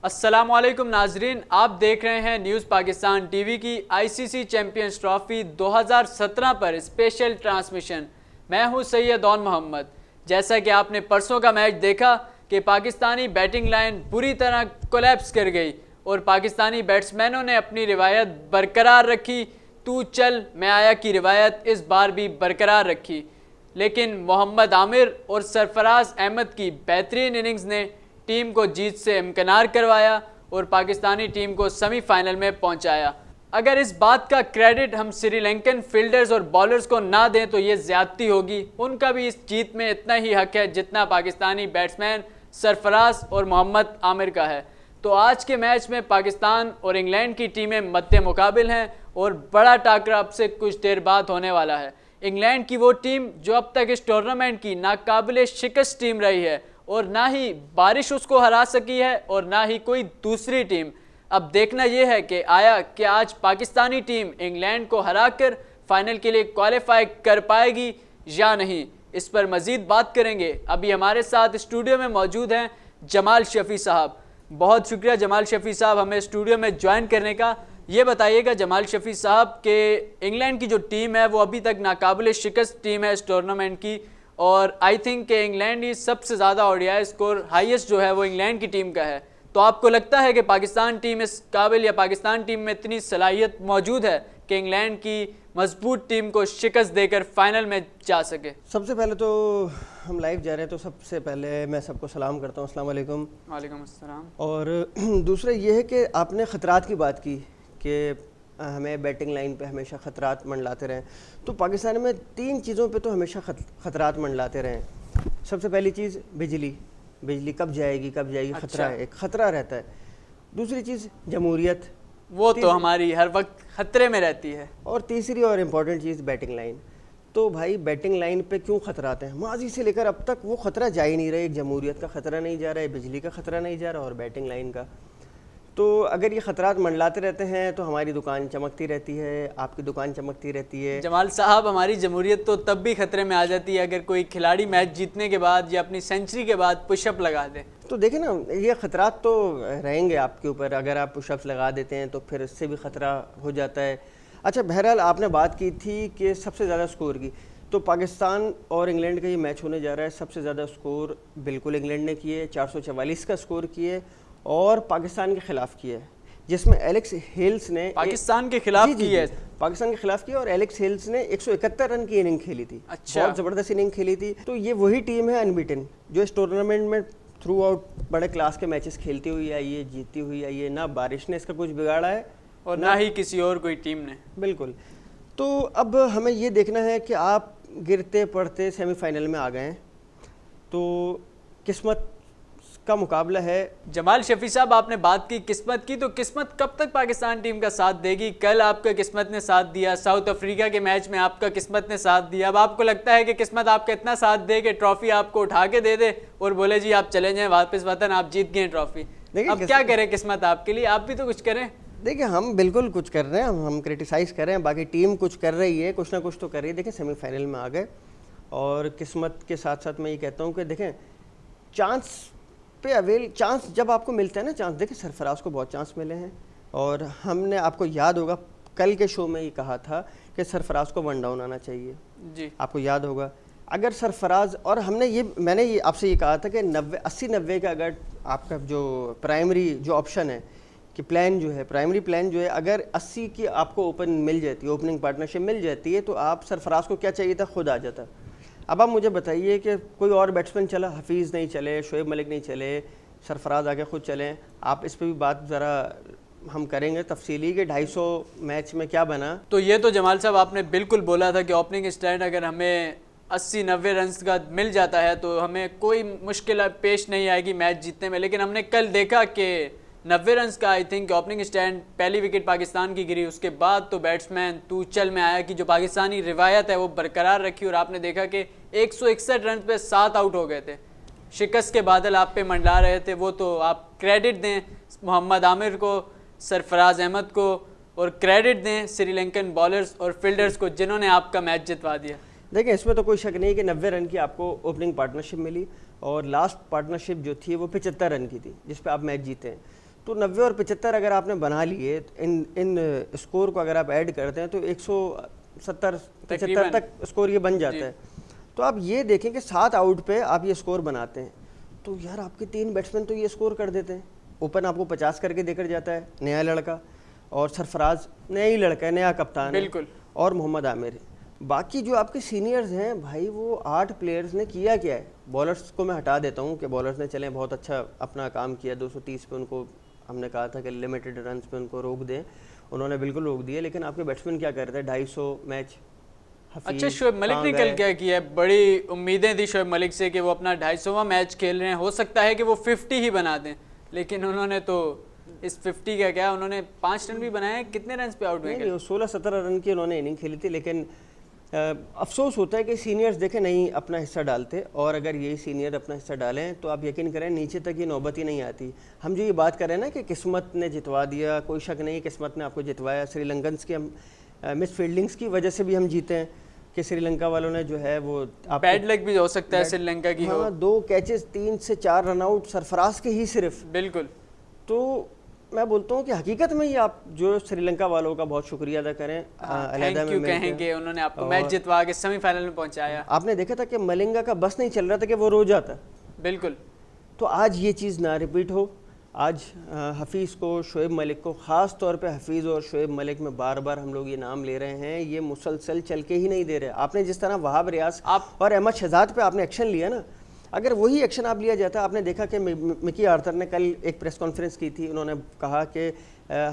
अस्सलामुअलैकुम नाजरीन, आप देख रहे हैं न्यूज़ पाकिस्तान टीवी की ICC चैंपियन ट्रॉफी 2017 पर स्पेशल ट्रांसमिशन। मैं हूं सैयद औन मोहम्मद। जैसा कि आपने परसों का मैच देखा कि पाकिस्तानी बैटिंग लाइन बुरी तरह कोलैप्स कर गई और पाकिस्तानी बैट्समैनों ने अपनी रिवायत बरकरार रखी। तू चल मैं आया की रिवायत इस बार भी बरकरार रखी, लेकिन मोहम्मद आमिर और सरफराज अहमद की बेहतरीन इनिंग्स ने टीम को जीत से इम्कनार करवाया और पाकिस्तानी टीम को सेमीफाइनल में पहुंचाया। अगर इस बात का क्रेडिट हम श्रीलंकन फील्डर्स और बॉलर्स को ना दें तो ये ज़्यादती होगी। उनका भी इस जीत में इतना ही हक है जितना पाकिस्तानी बैट्समैन सरफराज और मोहम्मद आमिर का है। तो आज के मैच में पाकिस्तान और इंग्लैंड की टीमें मद्दे मुकाबिल हैं और बड़ा टाकरा अब से कुछ देर बाद होने वाला है। इंग्लैंड की वो टीम जो अब तक इस टूर्नामेंट की नाकाबिले शिकस्त टीम रही है और ना ही बारिश उसको हरा सकी है और ना ही कोई दूसरी टीम। अब देखना यह है कि आया कि आज पाकिस्तानी टीम इंग्लैंड को हराकर फाइनल के लिए क्वालिफाई कर पाएगी या नहीं, इस पर मज़ीद बात करेंगे। अभी हमारे साथ स्टूडियो में मौजूद हैं जमाल शफी साहब। बहुत शुक्रिया जमाल शफी साहब हमें स्टूडियो में ज्वाइन करने का। ये बताइएगा जमाल शफी साहब कि इंग्लैंड की जो टीम है वो अभी तक नाकाबिले शिकस्त टीम है इस टूर्नामेंट की, और आई थिंक कि इंग्लैंड ही सबसे ज़्यादा ODI स्कोर हाईएस्ट जो है वो इंग्लैंड की टीम का है। तो आपको लगता है कि पाकिस्तान टीम इस काबिल या पाकिस्तान टीम में इतनी सलाहियत मौजूद है कि इंग्लैंड की मजबूत टीम को शिकस्त देकर फाइनल में जा सके? सबसे पहले तो हम लाइव जा रहे हैं, तो सबसे पहले मैं सबको सलाम करता हूँ, अस्सलाम वालेकुम। वालेकुम अस्सलाम। और दूसरा ये है कि आपने ख़तरात की बात की कि हमें बैटिंग लाइन पे हमेशा ख़तरात मंडलाते रहें। तो पाकिस्तान में 3 चीज़ों पे तो हमेशा ख़तरात मंडलाते रहें। सबसे पहली चीज़ बिजली कब जाएगी ख़तरा है, एक ख़तरा रहता है। दूसरी चीज़ जमहूरियत, वो तो हमारी हर वक्त ख़तरे में रहती है। और तीसरी और इम्पॉर्टेंट चीज़ बैटिंग लाइन। तो भाई बैटिंग लाइन पे क्यों ख़तराते हैं? माजी से लेकर अब तक वो ख़तरा जा ही नहीं रहा है। एक जमहूरियत का ख़तरा नहीं जा रहा है, बिजली का ख़तरा नहीं जा रहा और बैटिंग लाइन का। तो अगर ये ख़तरात मंडलाते रहते हैं तो हमारी दुकान चमकती रहती है, आपकी दुकान चमकती रहती है। जमाल साहब, हमारी जमहूरियत तो तब भी ख़तरे में आ जाती है अगर कोई खिलाड़ी मैच जीतने के बाद या अपनी सेंचुरी के बाद पुशअप लगा दे। तो देखें ना, ये ख़तरात तो रहेंगे आपके ऊपर। अगर आप पुशअप्स लगा देते हैं तो फिर इससे भी ख़तरा हो जाता है। अच्छा, बहरहाल आपने बात की थी कि सबसे ज़्यादा स्कोर की, तो पाकिस्तान और इंग्लैंड का ये मैच होने जा रहा है। सबसे ज़्यादा स्कोर बिल्कुल इंग्लैंड ने किए, 444 का स्कोर किए और पाकिस्तान के खिलाफ किया है, जिसमें एलेक्स हेल्स ने पाकिस्तान के खिलाफ की है। पाकिस्तान के खिलाफ किया और एलेक्स हेल्स ने 171 रन की इनिंग खेली थी। अच्छा, बहुत ज़बरदस्त इनिंग खेली थी। तो ये वही टीम है अनबीटन जो इस टूर्नामेंट में थ्रू आउट बड़े क्लास के मैचेस खेलती हुई आई है, जीतती हुई आई है। ना बारिश ने इसका कुछ बिगाड़ा है और ना ही किसी और कोई टीम ने। बिल्कुल। तो अब हमें ये देखना है कि आप गिरते पड़ते सेमीफाइनल में आ गए हैं, तो किस्मत का मुकाबला है। जमाल शफी साहब, आपने बात की किस्मत की, तो किस्मत कब तक पाकिस्तान टीम का साथ देगी? कल आपका किस्मत ने साथ दिया, साउथ अफ्रीका के मैच में आपका किस्मत ने साथ दिया। अब आपको लगता है कि किस्मत आपका इतना साथ दे कि ट्रॉफी आपको उठा के दे दे और बोले जी आप चले जाएं वापस वतन, आप जीत गए ट्रॉफी? अब क्या करे किस्मत आपके लिए? आप भी तो कुछ करें। देखिए, हम बिल्कुल कुछ कर रहे हैं, हम क्रिटिसाइज़ कर रहे हैं, बाकी टीम कुछ कर रही है, कुछ ना कुछ तो कर रही है। देखें, सेमीफाइनल में आ गए और किस्मत के साथ साथ मैं ये कहता हूँ कि देखें, चांस जब आपको मिलता है ना चांस, देखिए सरफराज को बहुत चांस मिले हैं और हमने, आपको याद होगा कल के शो में ये कहा था कि सरफराज को 1 डाउन आना चाहिए जी। आपको याद होगा, अगर सरफराज, और मैंने ये आपसे ये कहा था कि 80-90 का अगर आपका जो प्राइमरी जो ऑप्शन है कि प्लान जो है, प्राइमरी प्लान जो है, अगर 80 की आपको ओपनिंग पार्टनरशिप मिल जाती है तो आप सरफराज को क्या चाहिए था, खुद आ जाता। अब आप मुझे बताइए कि कोई और बैट्समैन चला, हफीज़ नहीं चले, शोएब मलिक नहीं चले, सरफराज आके खुद चलें। आप इस पर भी बात ज़रा हम करेंगे तफसीली कि 250 मैच में क्या बना। तो ये तो जमाल साहब आपने बिल्कुल बोला था कि ओपनिंग स्टैंड अगर हमें 80-90 रन का मिल जाता है तो हमें कोई मुश्किल पेश नहीं आएगी मैच जीतने में। लेकिन हमने कल देखा कि 90 रन का आई थिंक ओपनिंग स्टैंड, पहली विकेट पाकिस्तान की गिरी, उसके बाद तो बैट्समैन तू चल में आया कि जो पाकिस्तानी रिवायत है वो बरकरार रखी और आपने देखा कि 161 रन पे 7 आउट हो गए थे। शिकस्त के बादल आप पे मंडला रहे थे, वो तो आप क्रेडिट दें मोहम्मद आमिर को, सरफराज अहमद को, और क्रेडिट दें श्रीलंकन बॉलर्स और फील्डर्स को जिन्होंने आपका मैच जितवा दिया। देखिए, इसमें तो कोई शक नहीं कि 90 रन की आपको ओपनिंग पार्टनरशिप मिली और लास्ट पार्टनरशिप जो थी वो 75 रन की थी जिस पे आप मैच जीते हैं। तो 90 और 75 अगर आपने बना लिए, इन स्कोर को अगर आप ऐड करते हैं तो 170-75 तक स्कोर ये बन जाता है। तो आप ये देखें कि 7 आउट पे आप ये स्कोर बनाते हैं, तो यार आपके 3 बैट्समैन तो ये स्कोर कर देते हैं। ओपन आपको 50 करके देकर जाता है नया लड़का, और सरफराज नया ही लड़का है, नया कप्तान है, और मोहम्मद आमिर। बाकी जो आपके सीनियर्स हैं भाई, वो 8 प्लेयर्स ने किया क्या है। बॉलर्स को मैं हटा देता हूँ कि बॉलर्स ने चलें बहुत अच्छा अपना काम किया, 230 पे उनको हमने कहा था कि लिमिटेड रन्स पे उनको रोक दें, उन्होंने बिल्कुल रोक दिए। लेकिन आपके बैट्समैन क्या कर रहे थे, 250 मैच। अच्छा, शोएब मलिक ने कल क्या किया, बड़ी उम्मीदें थी शोएब मलिक से कि वो अपना 250वां मैच खेल रहे हैं, हो सकता है कि वो 50 ही बना दें, लेकिन उन्होंने तो इस 50 का क्या, उन्होंने 5 रन भी बनाए। कितने रन पे आउट हुए? 16-17 रन की उन्होंने इनिंग खेली थी। लेकिन अफसोस होता है कि सीनियर्स देखें नहीं अपना हिस्सा डालते, और अगर यही सीनियर अपना हिस्सा डालें तो आप यकीन करें नीचे तक ये नौबत ही नहीं आती। हम जो ये बात कर रहे हैं ना कि किस्मत ने जितवा दिया, कोई शक नहीं किस्मत ने आपको जितवाया। श्रीलंकन्स के हम मिस फील्डिंग्स की वजह से भी हम जीते हैं कि श्रीलंका वालों ने जो है वो बैड लक भी हो सकता है श्रीलंका की। हाँ, 2 कैचेस 3 से 4 रन आउट सरफराज के ही सिर्फ। बिल्कुल। तो मैं बोलता हूँ कि हकीकत में ही आप जो श्रीलंका वालों का बहुत शुक्रिया अदा करें, थैंक यू कहेंगे, उन्होंने आपको मैच जितवा के सेमीफाइनल में पहुंचाया। आपने देखा था कि मलिंगा का बस नहीं चल रहा था कि वो रो जाता। बिल्कुल। तो आज ये चीज़ ना रिपीट हो। आज हफीज़ को, शोएब मलिक को, ख़ास तौर पे हफीज़ और शोएब मलिक में बार बार हम लोग ये नाम ले रहे हैं, ये मुसलसल चल के ही नहीं दे रहे। आपने जिस तरह वहाब रियाज और अहमद शहजाद पे आपने एक्शन लिया ना, अगर वही एक्शन आप लिया जाता। आपने देखा कि मिकी आर्थर ने कल एक प्रेस कॉन्फ्रेंस की थी, उन्होंने कहा कि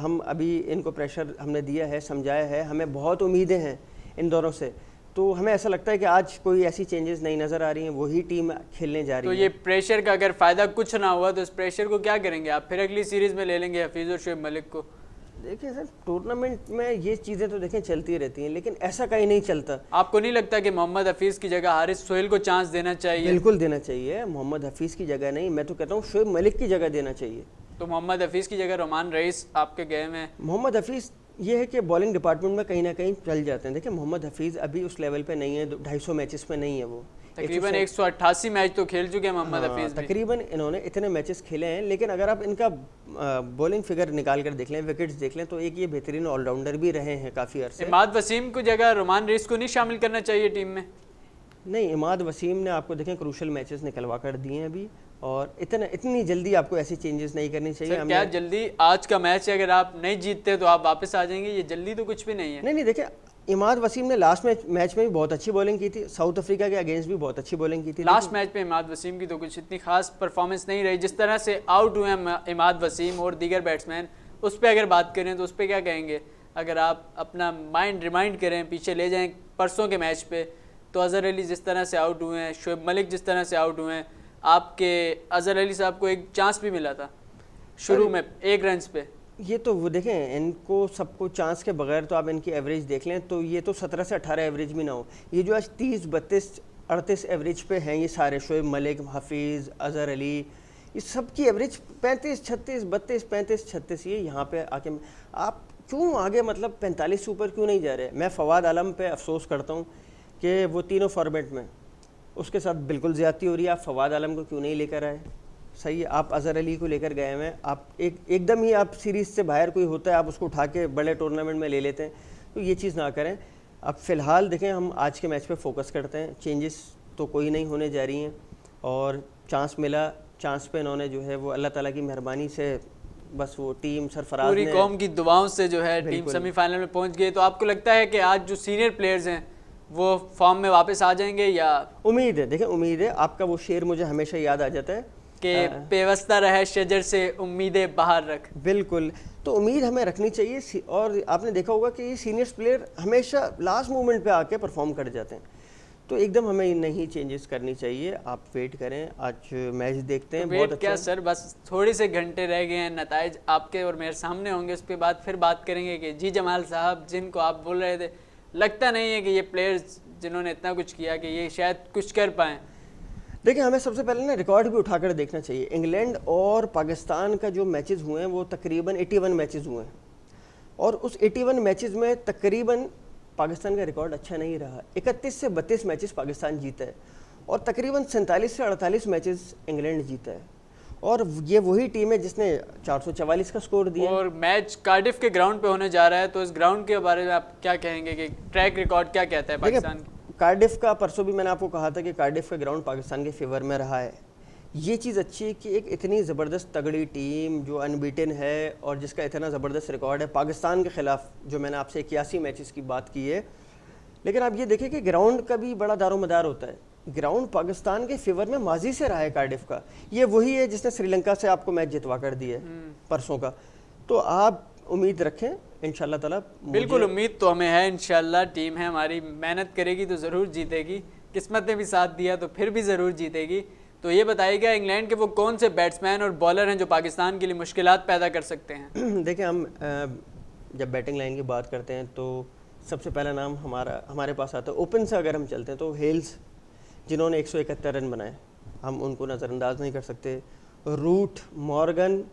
हम अभी इनको प्रेशर हमने दिया है, समझाया है, हमें बहुत उम्मीदें हैं इन दौरों से। तो हमें ऐसा लगता है कि आज कोई ऐसी चेंजेस नहीं नज़र आ रही हैं, वही टीम खेलने जा रही है। तो ये प्रेशर का अगर फ़ायदा कुछ ना हुआ तो इस प्रेशर को क्या करेंगे आप? फिर अगली सीरीज़ में ले लेंगे हफीज़ और शोएब मलिक को? देखिए सर, टूर्नामेंट में ये चीज़ें तो देखें चलती रहती हैं, लेकिन ऐसा कहीं नहीं चलता। आपको नहीं लगता कि मोहम्मद हफीज़ की जगह हारिस सोहेल को चांस देना चाहिए? बिल्कुल देना चाहिए। मोहम्मद हफीज़ की जगह नहीं, मैं तो कहता हूँ शोएब मलिक की जगह देना चाहिए। तो मोहम्मद हफीज़ की जगह रोमान रईस आपके गए में? मोहम्मद हफीज़ ये है कि बॉलिंग डिपार्टमेंट में कहीं ना कहीं चल जाते हैं। देखिए मोहम्मद हफीज़ अभी उस लेवल पे नहीं है, 250 मैचेस में नहीं है वो। तकरीबन 188 मैच तो खेल चुके हैं मोहम्मद हफीज़। तकरीबन इन्होंने इतने मैचेस खेले हैं, लेकिन अगर आप इनका बॉलिंग फिगर निकाल कर देख लें, विकेट्स देख लें, तो एक ये बेहतरीन ऑलराउंडर भी रहे हैं काफ़ी अर्से। इमाद वसीम को जगह रोमान रईस को नहीं शामिल करना चाहिए टीम में? नहीं, इमाद वसीम ने आपको देखें क्रूशल मैचेस निकलवा कर दिए हैं अभी, और इतनी जल्दी आपको ऐसी चेंजेस नहीं करनी चाहिए। क्या जल्दी? आज का मैच अगर आप नहीं जीतते तो आप वापस आ जाएंगे, ये जल्दी तो कुछ भी नहीं है। नहीं, देखिए इमाद वसीम ने लास्ट मैच में भी बहुत अच्छी बॉलिंग की थी, साउथ अफ्रीका के अगेंस्ट भी बहुत अच्छी बॉलिंग की थी। लास्ट मैच में इमाद वसीम की तो कुछ इतनी खास परफॉर्मेंस नहीं रही। जिस तरह से आउट हुए हैं इमाद वसीम और दीगर बैट्समैन, उस पर अगर बात करें तो उस पर क्या कहेंगे? अगर आप अपना माइंड रिमाइंड करें, पीछे ले जाएं परसों के मैच पे, तो अज़हर अली जिस तरह से आउट हुए हैं, शोएब मलिक जिस तरह से आउट हुए हैं, आपके अज़हर अली साहब को एक चांस भी मिला था शुरू में 1 रन पे। ये तो वो देखें, इनको सबको चांस के बगैर तो आप इनकी एवरेज देख लें तो ये तो 17 से 18 एवरेज भी ना हो। ये जो आज 30, 32, 38 एवरेज पे हैं ये सारे, शोएब मलिक, हफीज़, अज़हर अली, ये सब की एवरेज 35, 36, 32, 35, 36। ये यहाँ पे आके आप क्यों आगे मतलब 45 से ऊपर क्यों नहीं जा रहे? मैं फवाद आलम पे अफसोस करता हूँ कि वो तीनों फॉर्मेट में उसके साथ बिल्कुल ज़्यादती हो रही है। आप फवाद आलम को क्यों नहीं लेकर आए? सही है, आप अज़हर अली को लेकर गए हैं, आप एकदम ही आप सीरीज़ से बाहर कोई होता है आप उसको उठा के बड़े टूर्नामेंट में ले लेते हैं, तो ये चीज़ ना करें। अब फ़िलहाल देखें, हम आज के मैच पे फोकस करते हैं। चेंजेस तो कोई नहीं होने जा रही हैं, और चांस मिला, चांस पे इन्होंने जो है वो अल्लाह ताला की मेहरबानी से बस वो टीम सरफराज पूरी कौम की दुआओं से जो है टीम सेमीफाइनल में पहुंच गई। तो आपको लगता है कि आज जो सीनियर प्लेयर्स हैं वो फॉर्म में वापस आ जाएंगे या? उम्मीद है, देखें उम्मीद है। आपका वो शेर मुझे हमेशा याद आ जाता है कि पेवस्ता रहे शजर से उम्मीदें बाहर रख। बिल्कुल, तो उम्मीद हमें रखनी चाहिए। और आपने देखा होगा कि ये सीनियर्स प्लेयर हमेशा लास्ट मोमेंट पे आके परफॉर्म कर जाते हैं, तो एकदम हमें नहीं चेंजेस करनी चाहिए। आप वेट करें, आज मैच देखते हैं। तो बहुत अच्छा। क्या सर, बस थोड़े से घंटे रह गए हैं, नताइज आपके और मेरे सामने होंगे, उसके बाद फिर बात करेंगे कि जी जमाल साहब जिनको आप बोल रहे थे, लगता नहीं है कि ये प्लेयर्स जिन्होंने इतना कुछ किया कि ये शायद कुछ कर पाएँ। देखिए, हमें सबसे पहले ना रिकॉर्ड भी उठाकर देखना चाहिए। इंग्लैंड और पाकिस्तान का जो मैचेस हुए हैं वो तकरीबन 81 मैचेस हुए हैं, और उस 81 मैचेस में तकरीबन पाकिस्तान का रिकॉर्ड अच्छा नहीं रहा। 31 से 32 मैचेस पाकिस्तान जीता है, और तकरीबन 47 से 48 मैचेस इंग्लैंड जीता है। और ये वही टीम है जिसने 444 का स्कोर दिया। और मैच कार्डिफ के ग्राउंड पे होने जा रहा है, तो इस ग्राउंड के बारे में आप क्या कहेंगे कि ट्रैक रिकॉर्ड क्या कहता है पाकिस्तान? कार्डिफ का परसों भी मैंने आपको कहा था कि कार्डिफ का ग्राउंड पाकिस्तान के फेवर में रहा है। ये चीज़ अच्छी है कि एक इतनी ज़बरदस्त तगड़ी टीम जो अनबीटन है और जिसका इतना ज़बरदस्त रिकॉर्ड है पाकिस्तान के ख़िलाफ़, जो मैंने आपसे 81 मैचेस की बात की है, लेकिन आप ये देखें कि ग्राउंड का भी बड़ा दारोमदार होता है। ग्राउंड पाकिस्तान के फेवर में माजी से रहा है कार्डिफ का। ये वही है जिसने श्रीलंका से आपको मैच जितवा कर दिया है परसों का। तो आप उम्मीद रखें इंशाल्लाह ताला। बिल्कुल उम्मीद तो हमें है, इंशाल्लाह टीम है हमारी, मेहनत करेगी तो ज़रूर जीतेगी, किस्मत ने भी साथ दिया तो फिर भी ज़रूर जीतेगी। तो ये बताइएगा इंग्लैंड के वो कौन से बैट्समैन और बॉलर हैं जो पाकिस्तान के लिए मुश्किलात पैदा कर सकते हैं? देखिए, हम जब बैटिंग लाइन की बात करते हैं तो सबसे पहला नाम हमारे पास आता है। ओपन से अगर हम चलते हैं तो हेल्स, जिन्होंने 171 रन बनाए, हम उनको नज़रअंदाज नहीं कर सकते। रूट, मॉर्गन,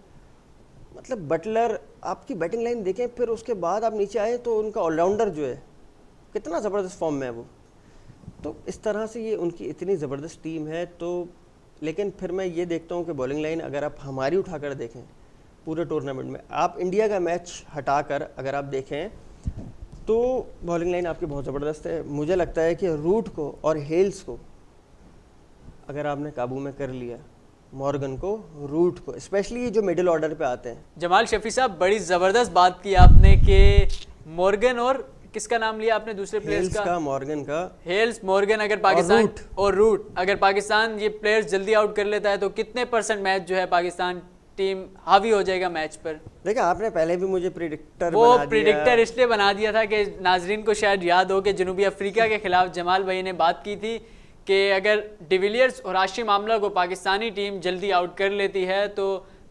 मतलब बटलर, आपकी बैटिंग लाइन देखें, फिर उसके बाद आप नीचे आए तो उनका ऑलराउंडर जो है कितना ज़बरदस्त फॉर्म में है वो। तो इस तरह से ये उनकी इतनी ज़बरदस्त टीम है। तो लेकिन फिर मैं ये देखता हूँ कि बॉलिंग लाइन अगर आप हमारी उठाकर देखें पूरे टूर्नामेंट में, आप इंडिया का मैच हटाकर अगर आप देखें तो बॉलिंग लाइन आपकी बहुत ज़बरदस्त है। मुझे लगता है कि रूट को और हेल्स को अगर आपने काबू में कर लिया, मॉर्गन को, रूट को, स्पेशली जो मिडिल ऑर्डर पे आते हैं। जमाल शफी साहब, बड़ी ज़बरदस्त बात की आपने कि मॉर्गन और किसका नाम लिया आपने दूसरे प्लेयर्स का? मॉर्गन का। हेल्स, मॉर्गन, अगर पाकिस्तान और रूट अगर पाकिस्तान ये प्लेयर्स जल्दी आउट कर लेता है तो कितने % मैच जो है पाकिस्तान टीम हावी हो जाएगा मैच पर? देखिए, आपने पहले भी मुझे प्रिडिक्टर इसलिए बना दिया था कि नाजरीन को शायद याद हो कि जनूबी अफ्रीका के खिलाफ जमाल भाई ने बात की थी कि अगर डिविलियर्स और हाशिम आमला को पाकिस्तानी टीम जल्दी आउट कर लेती है तो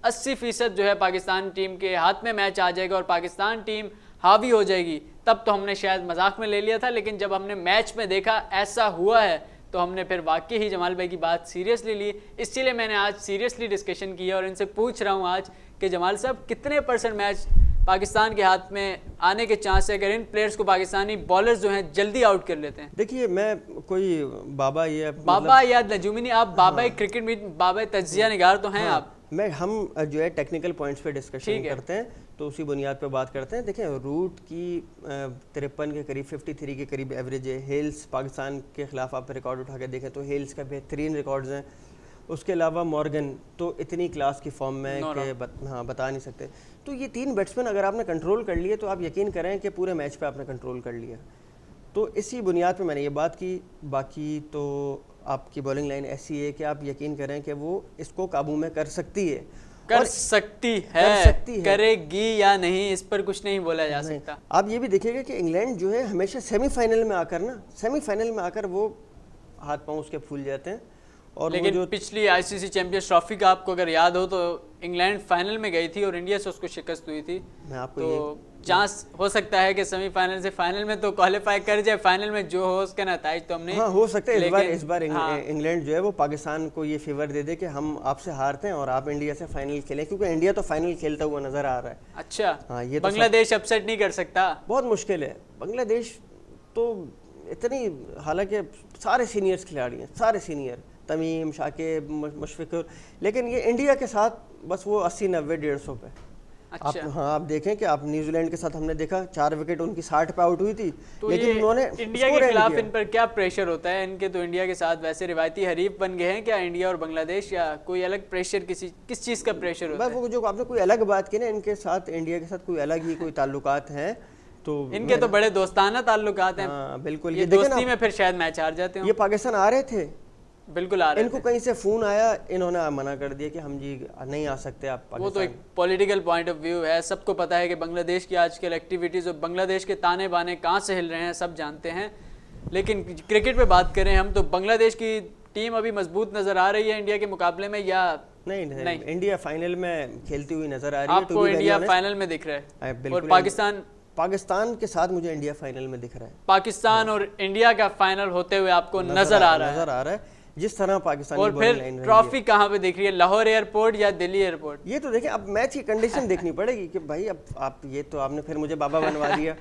80% जो है पाकिस्तान टीम के हाथ में मैच आ जाएगा और पाकिस्तान टीम हावी हो जाएगी। तब तो हमने शायद मजाक में ले लिया था, लेकिन जब हमने मैच में देखा ऐसा हुआ है तो हमने फिर वाकई ही जमाल भाई की बात सीरियसली ली। इसीलिए मैंने आज सीरियसली डिस्कशन किया और इनसे पूछ रहा हूँ आज कि जमाल साहब कितने % मैच पाकिस्तान के हाथ में आने के चांस है अगर इन प्लेयर्स को पाकिस्तानी बॉलर्स जो हैं जल्दी आउट कर लेते हैं? देखिए, मैं कोई बाबा या नजूमी नहीं, आप बाबा क्रिकेट में बाबा तज्जिया निगार तो हैं। आप हम जो है टेक्निकल पॉइंट्स पे डिस्कशन करते हैं तो उसी बुनियाद पे बात करते हैं। देखें, रूट की 53 के करीब, 53 के करीब एवरेज है। हेल्स, पाकिस्तान के खिलाफ आप रिकॉर्ड उठा के देखें तो हेल्स का बेहतरीन रिकॉर्ड्स हैं। उसके अलावा मॉर्गन तो इतनी क्लास की फॉर्म में कि बता नहीं सकते। तो ये 3 बैट्समैन अगर आपने कंट्रोल कर लिए तो आप यकीन करें कि पूरे मैच पे आपने कंट्रोल कर लिया। तो इसी बुनियाद पे मैंने ये बात की। बाकी तो आपकी बॉलिंग लाइन ऐसी है कि आप यकीन करें कि वो इसको काबू में कर सकती है। करेगी या नहीं इस पर कुछ नहीं बोला जा सकता। आप ये भी देखिएगा कि इंग्लैंड जो है हमेशा सेमीफाइनल में आकर वो हाथ पांव उसके फूल जाते हैं। और लेकिन जो पिछली ICC चैंपियंस ट्रॉफी का आपको अगर याद हो तो इंग्लैंड फाइनल में गई थी और इंडिया से उसको शिकस्त हुई थी। मैं आपको तो चांस हो सकता है कि सेमीफाइनल से फाइनल में तो क्वालिफाई कर जाए, फाइनल में जो हो उसका नतीजा तो हमने हो सकता है इस बार इंग्लैंड जो है वो पाकिस्तान को ये फेवर दे दे कि हम आपसे हारते हैं और आप इंडिया से फाइनल खेलें, क्योंकि इंडिया तो फाइनल खेलता हुआ नजर आ रहा है। अच्छा, हाँ, ये बांग्लादेश अपसेट नहीं कर सकता? बहुत मुश्किल है। बांग्लादेश तो इतनी, हालांकि सारे सीनियर्स खिलाड़ी हैं, सारे सीनियर, तमीम, शाकिब, मुशफिकुर, लेकिन ये इंडिया के साथ बस वो 80, 90, 150 पे। अच्छा। आप देखें कि आप न्यूजीलैंड के साथ हमने देखा 4 विकेट उनकी 60 पे आउट हुई थी, तो लेकिन उन्होंने इंडिया के खिलाफ इन पर क्या प्रेशर होता है? इनके तो इंडिया के साथ वैसे रिवायती हरीफ बन गए हैं क्या इंडिया और बांग्लादेश, या कोई अलग प्रेशर किस चीज़ का प्रेशर होता है? वो जो आपने कोई अलग बात की ना, इनके साथ इंडिया के साथ कोई अलग ही कोई ताल्लुकात हैं। तो इनके तो बड़े दोस्ताना ताल्लुकात हैं। बिल्कुल, ये दोस्ती में फिर शायद मैच हार जाते हैं। ये पाकिस्तान आ रहे थे, बिल्कुल आ रहे इनको कहीं से फोन आया, इन्होंने मना कर दिया कि हम जी नहीं आ सकते आप पाकिस्तान। वो तो एक पॉलिटिकल पॉइंट ऑफ व्यू है। सबको पता है कि बांग्लादेश की आजकल एक्टिविटीज़ और बांग्लादेश के ताने बाने कहाँ से हिल रहे हैं सब जानते हैं। लेकिन क्रिकेट पे बात करें हम तो बांग्लादेश की टीम अभी मजबूत नजर आ रही है इंडिया के मुकाबले में, या नहीं? इंडिया फाइनल में खेलती हुई नजर आ रही है। आपको इंडिया फाइनल में दिख रहा है और पाकिस्तान के साथ मुझे इंडिया फाइनल में दिख रहा है। पाकिस्तान और इंडिया का फाइनल होते हुए आपको नजर आ रहा है जिस तरह पाकिस्तानी और फिर ट्रॉफी कहाँ पे दिख रही है, लाहौर एयरपोर्ट या दिल्ली एयरपोर्ट? ये तो देखें, अब मैच की कंडीशन देखनी पड़ेगी कि भाई अब आप ये तो आपने फिर मुझे बाबा बनवा दिया।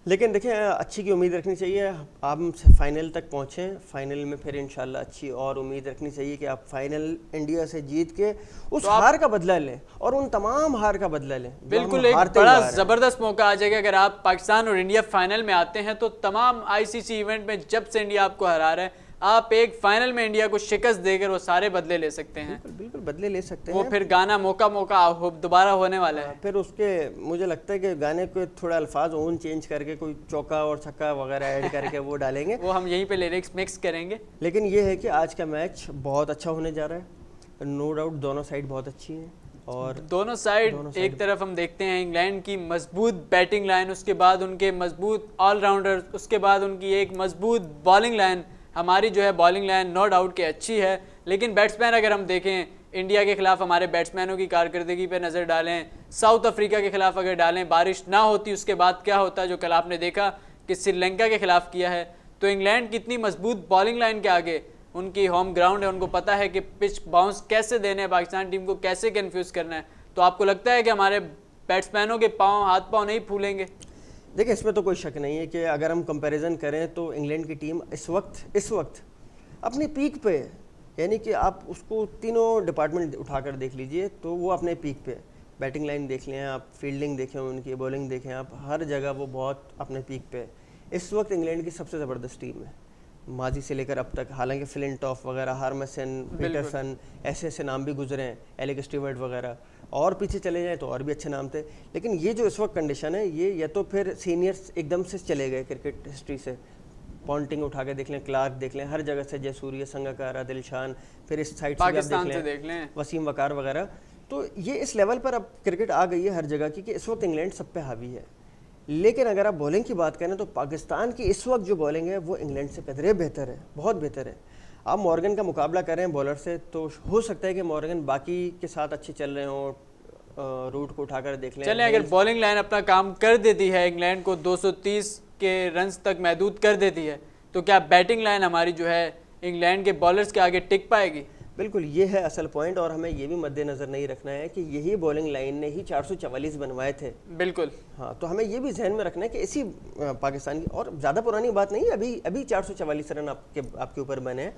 लेकिन देखिए अच्छी की उम्मीद रखनी चाहिए, आप फाइनल तक पहुँचें, फाइनल में फिर इंशाल्लाह अच्छी और उम्मीद रखनी चाहिए कि आप फाइनल इंडिया से जीत के उस हार का बदला लें और उन तमाम हार का बदला लें। बिल्कुल, एक बड़ा ज़बरदस्त मौका आ जाएगा अगर आप पाकिस्तान और इंडिया फाइनल में आते हैं, तो तमाम आईसीसी इवेंट में जब से इंडिया आपको हरा रहा है, आप एक फाइनल में इंडिया को शिकस्त देकर वो सारे बदले ले सकते हैं। बिल्कुल बदले ले सकते हैं। वो फिर गाना मौका दोबारा होने वाला है। फिर उसके मुझे लगता है कि गाने को थोड़ा अल्फाज ओन चेंज करके कोई चौका और छक्का वगैरह ऐड करके वो डालेंगे वो हम यहीं पे लिरिक्स मिक्स करेंगे। लेकिन ये है कि आज का मैच बहुत अच्छा होने जा रहा है, नो डाउट दोनों साइड बहुत अच्छी हैं और दोनों साइड एक तरफ हम देखते हैं इंग्लैंड की मजबूत बैटिंग लाइन, उसके बाद उनके मजबूत ऑलराउंडर, उसके बाद उनकी एक मजबूत बॉलिंग लाइन। हमारी जो है बॉलिंग लाइन नो डाउट कि अच्छी है, लेकिन बैट्समैन अगर हम देखें इंडिया के खिलाफ हमारे बैट्समैनों की कारकर्दगी पे नज़र डालें, साउथ अफ्रीका के खिलाफ अगर डालें, बारिश ना होती उसके बाद क्या होता जो कल आपने देखा कि श्रीलंका के खिलाफ किया है, तो इंग्लैंड कितनी मजबूत बॉलिंग लाइन के आगे, उनकी होम ग्राउंड है, उनको पता है कि पिच बाउंस कैसे देने हैं, पाकिस्तान टीम को कैसे कन्फ्यूज़ करना है। तो आपको लगता है कि हमारे बैट्समैनों के हाथ पाँव नहीं फूलेंगे? देखिए इसमें तो कोई शक नहीं है कि अगर हम कंपैरिजन करें तो इंग्लैंड की टीम इस वक्त अपनी पीक पे, यानी कि आप उसको तीनों डिपार्टमेंट उठाकर देख लीजिए तो वो अपने पीक पे, बैटिंग लाइन देख लें आप, फील्डिंग देखें उनकी, बॉलिंग देखें आप, हर जगह वो बहुत अपने पीक पे। इस वक्त इंग्लैंड की सबसे ज़बरदस्त टीम है माजी से लेकर अब तक। हालांकि फ्लिंटॉफ वगैरह, हार्मसन, पीटरसन, ऐसे नाम भी गुजरे हैं, एलेक स्टीवर्ट वगैरह, और पीछे चले जाएं तो और भी अच्छे नाम थे। लेकिन ये जो इस वक्त कंडीशन है, ये या तो फिर सीनियर्स एकदम से चले गए क्रिकेट हिस्ट्री से, पॉन्टिंग उठा के देख लें, क्लार्क देख लें, हर जगह से जयसूर्य, संगकारा, दिलशान, फिर इस साइड से आप देख लें वसीम वकार वगैरह। तो ये इस लेवल पर अब क्रिकेट आ गई है हर जगह की कि इस वक्त इंग्लैंड सब पे हावी है। लेकिन अगर आप बॉलिंग की बात करें तो पाकिस्तान की इस वक्त जो बॉलिंग है वो इंग्लैंड से कदरे बेहतर है, बहुत बेहतर है। आप मॉर्गन का मुकाबला करें बॉलर से तो हो सकता है कि मॉर्गन बाकी के साथ अच्छे चल रहे हों, रूट को उठाकर देख लें। चलें, अगर बॉलिंग लाइन अपना काम कर देती है, इंग्लैंड को 230 के रन्स तक महदूद कर देती है, तो क्या बैटिंग लाइन हमारी जो है इंग्लैंड के बॉलर्स के आगे टिक पाएगी? बिल्कुल, ये है असल पॉइंट। और हमें ये भी मद्देनज़र नहीं रखना है कि यही बॉलिंग लाइन ने ही 444 बनवाए थे। बिल्कुल, हाँ, तो हमें ये भी जहन में रखना है कि इसी पाकिस्तान की, और ज़्यादा पुरानी बात नहीं, अभी 444 रन आपके ऊपर बने हैं।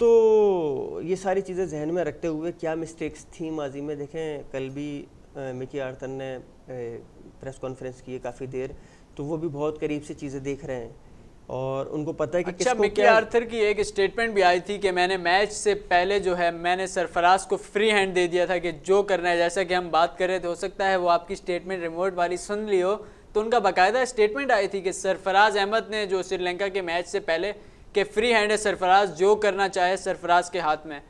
तो ये सारी चीज़ें जहन में रखते हुए क्या मिस्टेक्स थी माजी में, देखें कल भी मिकी आर्थर ने प्रेस कॉन्फ्रेंस की है काफ़ी देर, तो वो भी बहुत करीब से चीज़ें देख रहे हैं और उनको पता है कि अच्छा, मिकी आर्थर की एक स्टेटमेंट भी आई थी कि मैंने मैच से पहले जो है मैंने सरफराज को फ्री हैंड दे दिया था कि जो करना है, जैसा कि हम बात कर रहे थे, हो सकता है वो आपकी स्टेटमेंट रिमोट वाली सुन ली हो, तो उनका बाकायदा स्टेटमेंट आई थी कि सरफराज अहमद ने जो श्रीलंका के मैच से पहले कि फ्री हैंड है सरफराज, जो करना चाहे सरफराज के हाथ में,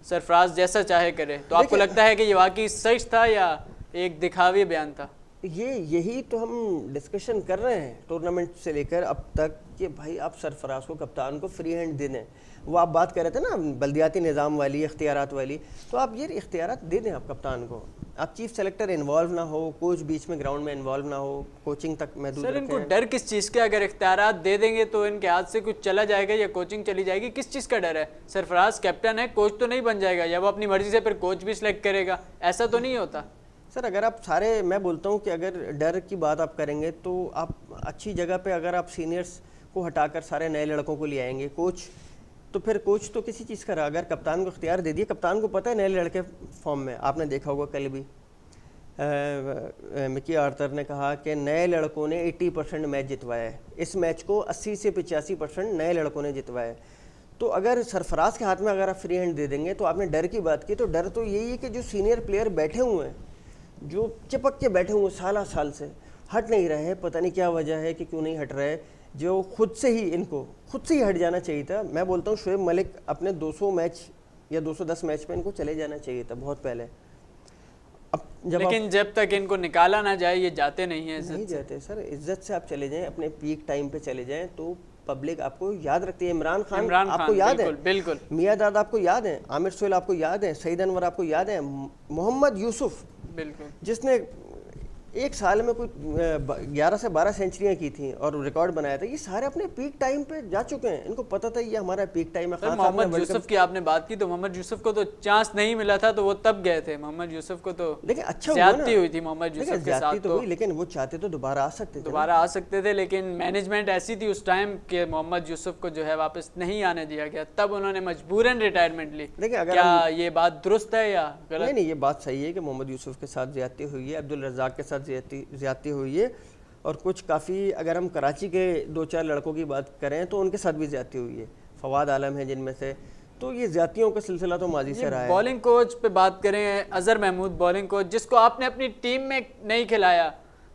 सरफराज जैसा चाहे करे। तो आपको लगता है कि ये वाकई सच था या एक दिखावी बयान था? यही तो हम डिस्कशन कर रहे हैं टूर्नामेंट से लेकर अब तक कि भाई आप सरफराज को, कप्तान को फ्री हैंड दे दें। वो आप बात कर रहे थे ना बल्दियाती निज़ाम वाली, इख्तियारात वाली, तो आप ये इख्तियारात दे दें आप कप्तान को। आप चीफ सेलेक्टर इन्वॉल्व ना हो, कोच बीच में ग्राउंड में इन्वॉल्व ना हो, कोचिंग तक महदूद रखें। सर, इनको डर किस चीज़ के? अगर इख्तियारात दे देंगे तो इनके हाथ से कुछ चला जाएगा या कोचिंग चली जाएगी, किस चीज़ का डर है? सरफराज कैप्टन है, कोच तो नहीं बन जाएगा, या वो अपनी मर्जी से फिर कोच भी सिलेक्ट करेगा, ऐसा तो नहीं होता। सर अगर आप सारे, मैं बोलता हूँ कि अगर डर की बात आप करेंगे तो आप अच्छी जगह पे अगर आप सीनियर्स को हटाकर सारे नए लड़कों को ले आएंगे, कोच तो फिर कोच तो किसी चीज़ का रहा। अगर कप्तान को इख्तियार दे दिए, कप्तान को पता है नए लड़के फॉर्म में, आपने देखा होगा कल भी मिकी आर्थर ने कहा कि नए लड़कों ने 80% मैच जितवाया है, इस मैच को 80 से 85% नए लड़कों ने जितवाया है। तो अगर सरफराज के हाथ में अगर आप फ्री हैंड दे देंगे, तो आपने डर की बात की, तो डर तो यही है कि जो सीनियर प्लेयर बैठे हुए हैं, जो चिपक के बैठे हुए साल से हट नहीं रहे, पता नहीं क्या वजह है कि क्यों नहीं हट रहे, जो खुद से ही हट जाना चाहिए था। मैं बोलता हूँ शोएब मलिक अपने 200 मैच या 210 मैच पे इनको चले जाना चाहिए था बहुत पहले। अब लेकिन जब तक इनको निकाला ना जाए ये जाते नहीं हैं, नहीं जाते सर। इज्जत से आप चले जाएं, अपने पीक टाइम पे चले जाएं तो पब्लिक आपको याद रखती है। इमरान खान आपको याद है, बिल्कुल। मियां दाद आपको याद है, आमिर सोहेल आपको याद है, सईद अनवर आपको याद है, मोहम्मद यूसुफ बिल्कुल, जिसने एक साल में कोई 11 से 12 सेंचुरियां की थी और रिकॉर्ड बनाया था। ये सारे अपने पीक टाइम पे जा चुके हैं, इनको पता था ये हमारा पीक टाइम है। मोहम्मद यूसुफ की आपने बात की, तो मोहम्मद यूसुफ को तो चांस नहीं मिला था तो वो तब गए थे। मोहम्मद यूसुफ को तो लेकिन अच्छा ज्यादती हुई थी मोहम्मद यूसुफ के साथ, तो लेकिन वो चाहते तो दोबारा आ सकते थे, दोबारा आ सकते थे, लेकिन मैनेजमेंट ऐसी थी उस टाइम के मोहम्मद यूसुफ को जो है वापस नहीं आने दिया गया, तब उन्होंने मजबूरन रिटायरमेंट ली। क्या ये बात दुरुस्त है या गलत? नहीं, ये बात सही है कि मोहम्मद यूसुफ के साथ ज्यादती हुई है, अब्दुल रज़ाक के साथ ज्यादती हुई है, और कुछ काफ़ी, अगर हम कराची के 2-4 लड़कों की बात करें तो उनके साथ भी ज्यादती हुई है। फवाद आलम है जिनमें से, तो ये ज्यादतियों का सिलसिला तो माजी से रहा है। बॉलिंग कोच पे बात करें, अजहर महमूद बॉलिंग कोच, जिसको आपने अपनी टीम में नहीं खिलाया,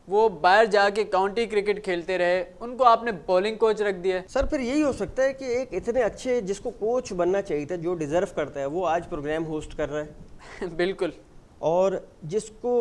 वो बाहर जाके काउंटी क्रिकेट खेलते रहे, उनको आपने बॉलिंग कोच रख दिया। सर फिर यही हो सकता है कि एक इतने अच्छे जिसको कोच बनना चाहिए था, जो डिजर्व करता है, वो आज प्रोग्राम होस्ट कर रहा है। बिल्कुल, और जिसको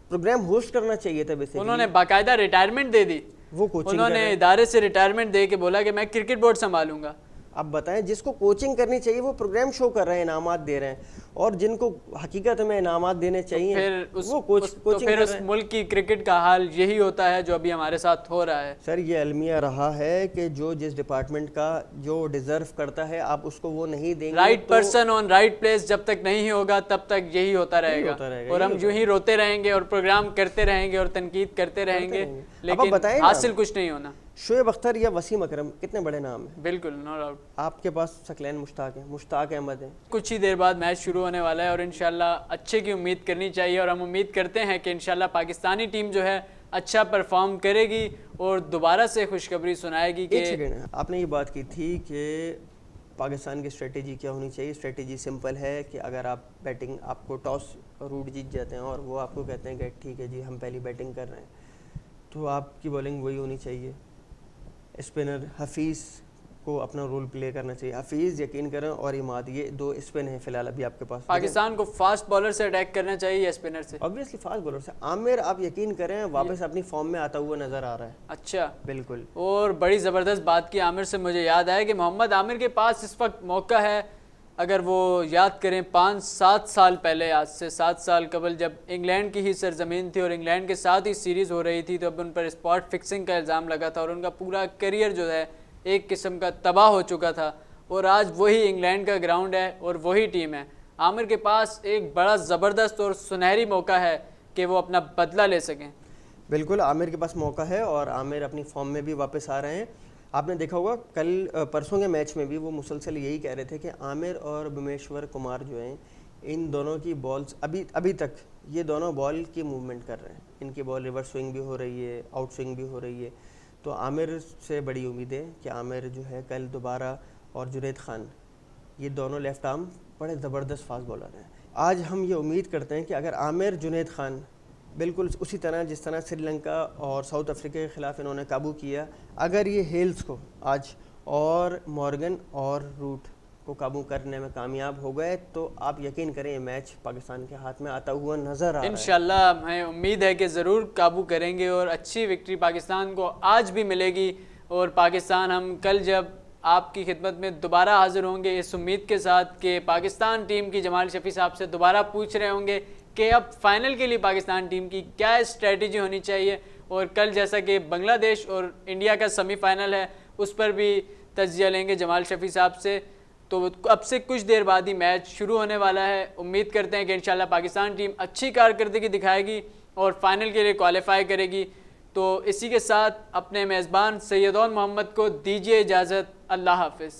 प्रोग्राम होस्ट करना चाहिए था बेसिकली, उन्होंने बाकायदा रिटायरमेंट दे दी। वो कोचिंग, उन्होंने इदारे से रिटायरमेंट दे के बोला कि मैं क्रिकेट बोर्ड संभालूंगा। अब बताएं, जिसको कोचिंग करनी चाहिए वो प्रोग्राम शो कर रहे हैं, इनामात दे रहे हैं, और जिनको हकीकत में इनामात देने चाहिए फिर वो कोचिंग फिर उस मुल्क की क्रिकेट का हाल यही होता है जो अभी हमारे साथ हो रहा है। सर ये अलमिया रहा है कि जो जिस डिपार्टमेंट का जो डिजर्व करता है, आप उसको वो नहीं देंगे। Right person on right place जब तक नहीं होगा तब तक यही होता रहेगा, और हम यूं ही रोते रहेंगे और प्रोग्राम करते रहेंगे और तनकीद करते रहेंगे, लेकिन हासिल कुछ नहीं होना। शोएब अख्तर या वसीम अकरम कितने बड़े नाम हैं। बिल्कुल, नो डाउट। आपके पास सकलैन मुश्ताक है, मुश्ताक अहमद है। कुछ ही देर बाद मैच शुरू होने वाला है और इंशाल्लाह अच्छे की उम्मीद करनी चाहिए, और हम उम्मीद करते हैं कि इंशाल्लाह पाकिस्तानी टीम जो है अच्छा परफॉर्म करेगी और दोबारा से खुशखबरी सुनाएगी। कि एक सेकंड, आपने ये बात की थी कि पाकिस्तान की स्ट्रेटेजी क्या होनी चाहिए। स्ट्रेटेजी सिंपल है कि अगर आप बैटिंग, आपको टॉस रूट जीत जाते हैं और वो आपको कहते हैं कि ठीक है जी हम पहली बैटिंग कर रहे हैं, तो आपकी बॉलिंग वही होनी चाहिए। स्पिनर हफीज़ को अपना रोल प्ले करना चाहिए। हफीज़, यकीन करें, और इमाद, ये 2 स्पिन है फिलहाल अभी आपके पास। पाकिस्तान को फास्ट बॉलर से अटैक करना चाहिए या स्पिनर से? ऑब्वियसली फास्ट बॉलर से। आमिर, आप यकीन करें, वापस अपनी फॉर्म में आता हुआ नजर आ रहा है। अच्छा, बिल्कुल। और बड़ी ज़बरदस्त बात की आमिर से, मुझे याद आया कि मोहम्मद आमिर के पास इस वक्त मौका है, अगर वो याद करें 5-7 साल पहले, आज से 7 साल कबल, जब इंग्लैंड की ही सरजमीन थी और इंग्लैंड के साथ ही सीरीज़ हो रही थी, तो अब उन पर स्पॉट फिक्सिंग का इल्ज़ाम लगा था और उनका पूरा करियर जो है एक किस्म का तबाह हो चुका था। और आज वही इंग्लैंड का ग्राउंड है और वही टीम है। आमिर के पास एक बड़ा ज़बरदस्त और सुनहरी मौका है कि वो अपना बदला ले सकें। बिल्कुल, आमिर के पास मौका है और आमिर अपनी फॉर्म में भी वापस आ रहे हैं। आपने देखा होगा कल परसों के मैच में भी वो मुसलसल यही कह रहे थे कि आमिर और भुवनेश्वर कुमार जो हैं, इन दोनों की बॉल्स अभी तक ये दोनों बॉल की मूवमेंट कर रहे हैं। इनकी बॉल रिवर्स स्विंग भी हो रही है, आउट स्विंग भी हो रही है। तो आमिर से बड़ी उम्मीद है कि आमिर जो है कल दोबारा, और जुनैद खान, ये दोनों लेफ्ट आर्म बड़े ज़बरदस्त फास्ट बॉलर हैं। आज हम ये उम्मीद करते हैं कि अगर आमिर, जुनैद खान बिल्कुल उसी तरह जिस तरह श्रीलंका और साउथ अफ्रीका के ख़िलाफ़ इन्होंने काबू किया, अगर ये हेल्स को आज और मॉर्गन और रूट को काबू करने में कामयाब हो गए, तो आप यकीन करें ये मैच पाकिस्तान के हाथ में आता हुआ नज़र आ रहा है। इंशाल्लाह हमें उम्मीद है कि ज़रूर काबू करेंगे और अच्छी विक्ट्री पाकिस्तान को आज भी मिलेगी। और पाकिस्तान, हम कल जब आपकी खिदमत में दोबारा हाजिर होंगे इस उम्मीद के साथ कि पाकिस्तान टीम की जमाल शफी साहब से दोबारा पूछ रहे होंगे कि अब फाइनल के लिए पाकिस्तान टीम की क्या स्ट्रेटजी होनी चाहिए। और कल जैसा कि बांग्लादेश और इंडिया का सेमीफाइनल है, उस पर भी तज्जिया लेंगे जमाल शफी साहब से। तो अब से कुछ देर बाद ही मैच शुरू होने वाला है। उम्मीद करते हैं कि इंशाल्लाह पाकिस्तान टीम अच्छी कारकर्दगी दिखाएगी और फाइनल के लिए क्वालिफाई करेगी। तो इसी के साथ अपने मेज़बान सैयद औन मोहम्मद को दीजिए इजाज़त। अल्लाह हाफ़िज़।